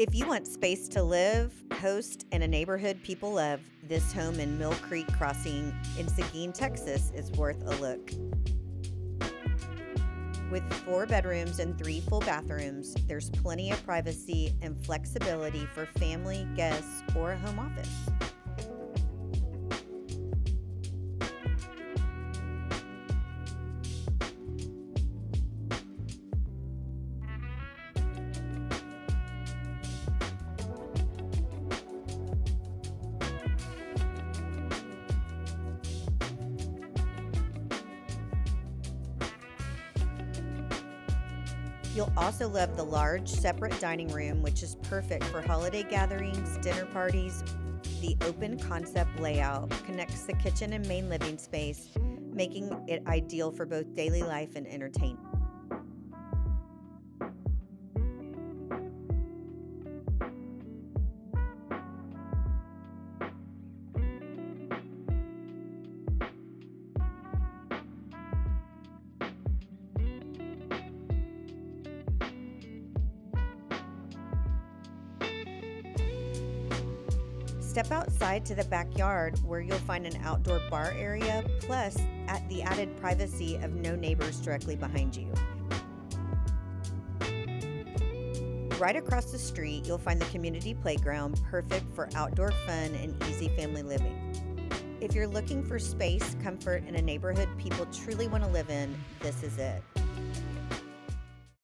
If you want space to live, host, and a neighborhood people love, this home in Mill Creek Crossing in Seguin, Texas is worth a look. With 4 bedrooms and 3 full bathrooms, there's plenty of privacy and flexibility for family, guests, or a home office. You'll also love the large separate dining room, which is perfect for holiday gatherings, dinner parties. The open concept layout connects the kitchen and main living space, making it ideal for both daily life and entertainment. Step outside to the backyard where you'll find an outdoor bar area, plus at the added privacy of no neighbors directly behind you. Right across the street, you'll find the community playground, perfect for outdoor fun and easy family living. If you're looking for space, comfort, and a neighborhood people truly want to live in, this is it.